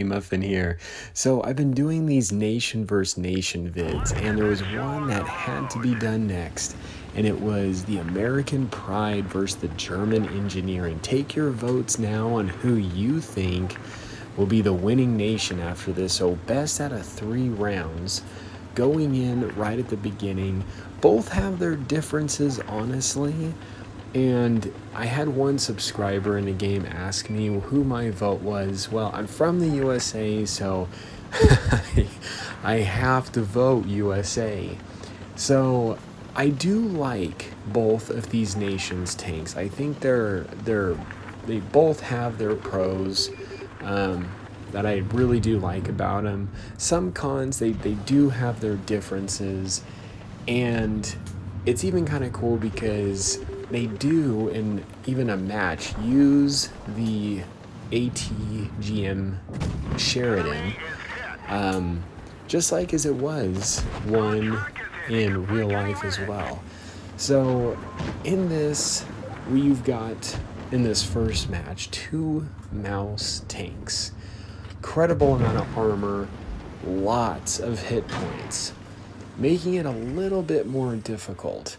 Muffin here. So I've been doing these nation versus nation vids, and there was one that had to be done next, and it was the American Pride versus the German Engineering. Take your votes now on who you think will be the winning nation after this. So best out of 3 rounds, going in right at the beginning. Both have their differences, honestly. And I had one subscriber in the game ask me who my vote was. Well, I'm from the USA, so I have to vote USA. So I do like both of these nations' tanks. I think they both have their pros that I really do like about them. Some cons, they do have their differences, and it's even kind of cool because they do, in even a match, use the ATGM Sheridan, just like as it was one in real life as well. So in this, we've got, in this first match, 2 mouse tanks. Incredible amount of armor, lots of hit points, making it a little bit more difficult.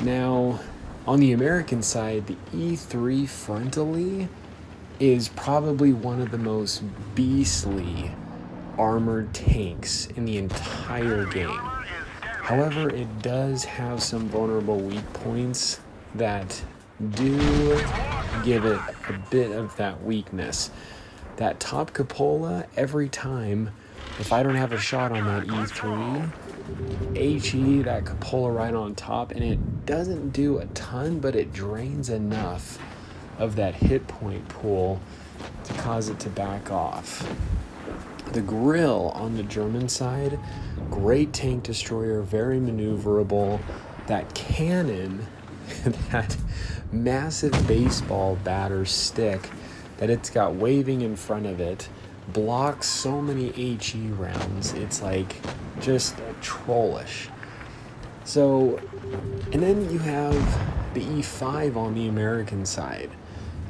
Now, on the American side, the E3 frontally is probably one of the most beastly armored tanks in the entire game. However, it does have some vulnerable weak points that do give it a bit of that weakness. That top cupola, every time, if I don't have a shot on that E3, HE, that cupola right on top, and it doesn't do a ton, but it drains enough of that hit point pool to cause it to back off. The grill on the German side, great tank destroyer, very maneuverable. That cannon, that massive baseball batter stick that it's got waving in front of it, blocks so many HE rounds. It's like just trollish. So, and then you have the E5 on the American side,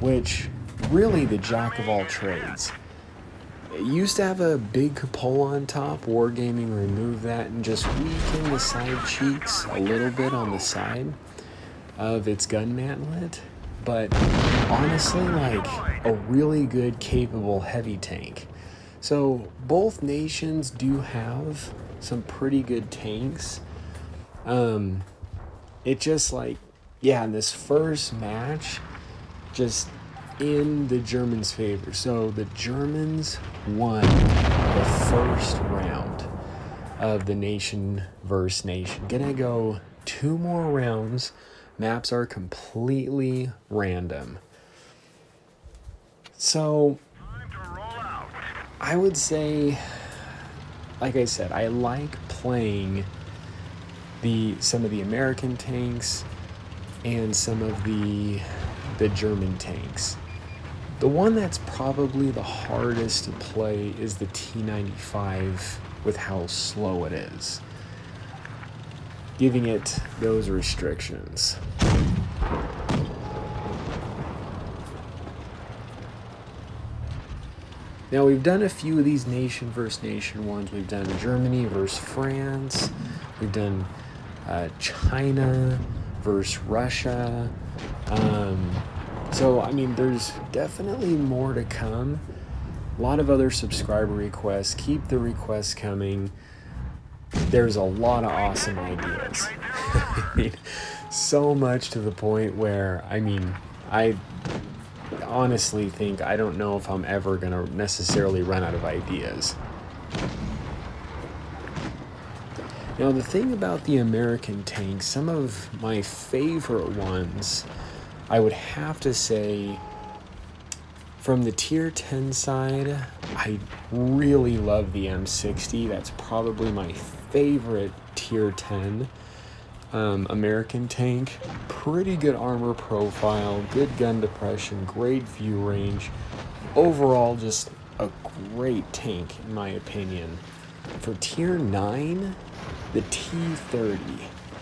which really the jack of all trades. It used to have a big cupola on top. Wargaming removed that and just weakened the side cheeks a little bit on the side of its gun mantlet. But honestly, like a really good, capable heavy tank. So both nations do have some pretty good tanks. It just like, yeah, in this first match, just in the Germans' favor. So the Germans won the first round of the nation versus nation. Gonna go 2 more rounds. Maps are completely random. So I would say, like I said, I like playing some of the American tanks and some of the German tanks. The one that's probably the hardest to play is the T95 with how slow it is, giving it those restrictions. Now, we've done a few of these nation versus nation ones. We've done Germany versus France. We've done China versus Russia. So, I mean, there's definitely more to come. A lot of other subscriber requests. Keep the requests coming. There's a lot of awesome ideas. I mean, so much to the point where, I mean, I honestly think I don't know if I'm ever going to necessarily run out of ideas. Now, the thing about the American tanks, some of my favorite ones, I would have to say, from the tier 10 side, I really love the M60. That's probably my favorite tier 10 American tank. Pretty good armor profile, good gun depression, great view range. Overall, just a great tank in my opinion. For tier 9, the T30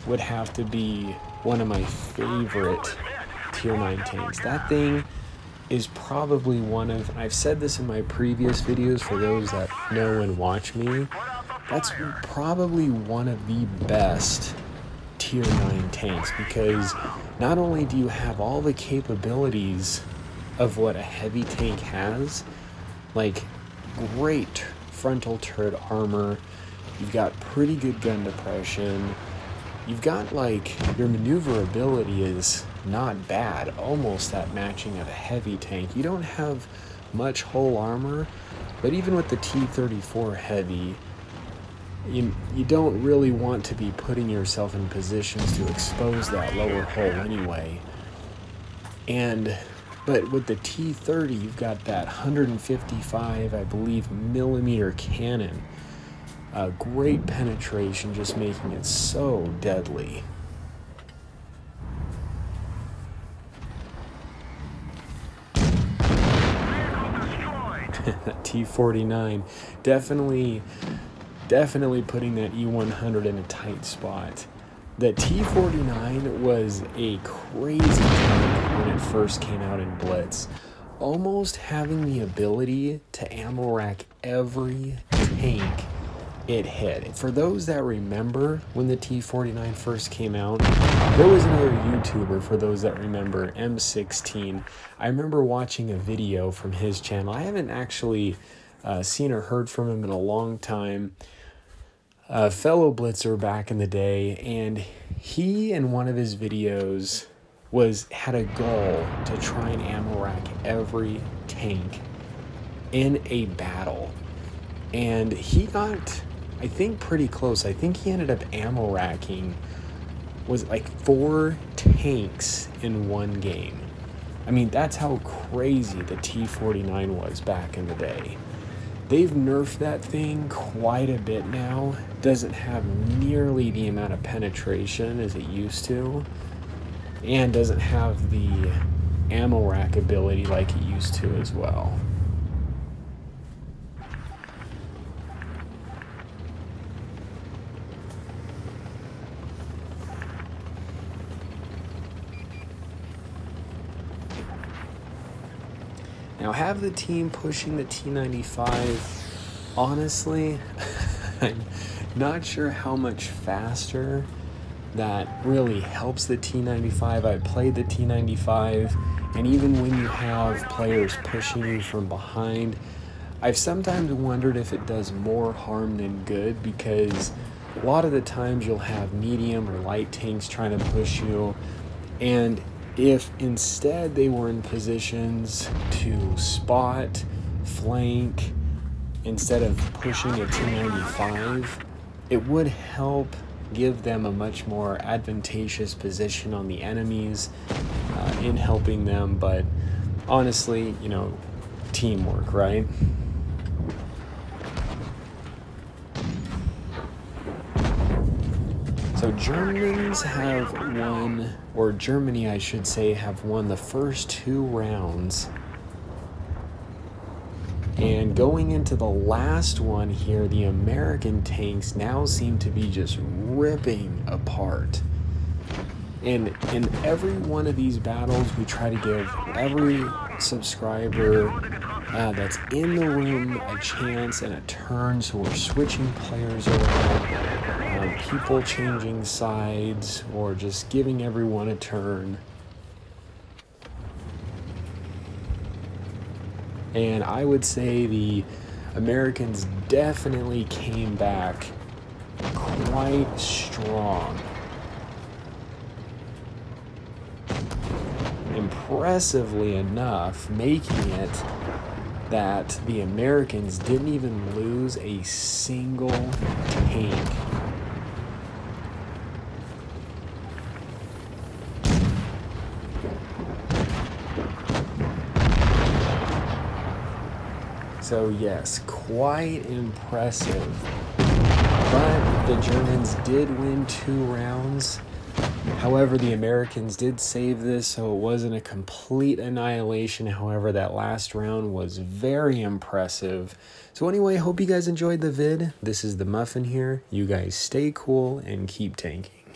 would have to be one of my favorite tier 9 tanks. That thing is probably one of, and I've said this in my previous videos for those that know and watch me, that's probably one of the best tier 9 tanks, because not only do you have all the capabilities of what a heavy tank has, like great frontal turret armor, you've got pretty good gun depression, you've got like your maneuverability is not bad, almost that matching of a heavy tank. You don't have much hull armor, but even with the T-34 heavy, you don't really want to be putting yourself in positions to expose that lower hull anyway. But with the T-30, you've got that 155, I believe, millimeter cannon. Great penetration, just making it so deadly. That T-49, definitely putting that E-100 in a tight spot. The T-49 was a crazy tank when it first came out in Blitz, almost having the ability to ammo rack every tank it hit. For those that remember when the T-49 first came out, there was another YouTuber, for those that remember, M16. I remember watching a video from his channel. I haven't actually seen or heard from him in a long time. A fellow blitzer back in the day, and he in one of his videos had a goal to try and ammo rack every tank in a battle, and he got, I think, pretty close. I think he ended up ammo racking was like 4 tanks in one game. I mean, that's how crazy the T-49 was back in the day. They've nerfed that thing quite a bit now. Doesn't have nearly the amount of penetration as it used to, and doesn't have the ammo rack ability like it used to as well. Now, have the team pushing the T95, honestly, I'm not sure how much faster that really helps the T95. I played the T95, and even when you have players pushing you from behind, I've sometimes wondered if it does more harm than good, because a lot of the times you'll have medium or light tanks trying to push you, and if instead they were in positions to spot, flank, instead of pushing a T95, it would help give them a much more advantageous position on the enemies in helping them. But honestly, you know, teamwork, right? So Germans have won, or Germany, I should say, have won the first 2 rounds. And going into the last one here, the American tanks now seem to be just ripping apart. And in every one of these battles, we try to give every subscriber that's in the room a chance and a turn. So we're switching players around, people changing sides, or just giving everyone a turn. And I would say the Americans definitely came back quite strong. Impressively enough, making it that the Americans didn't even lose a single tank. So yes, quite impressive. But the Germans did win 2 rounds. However, the Americans did save this, so it wasn't a complete annihilation. However, that last round was very impressive. So anyway, hope you guys enjoyed the vid. This is the Muffin here. You guys stay cool and keep tanking.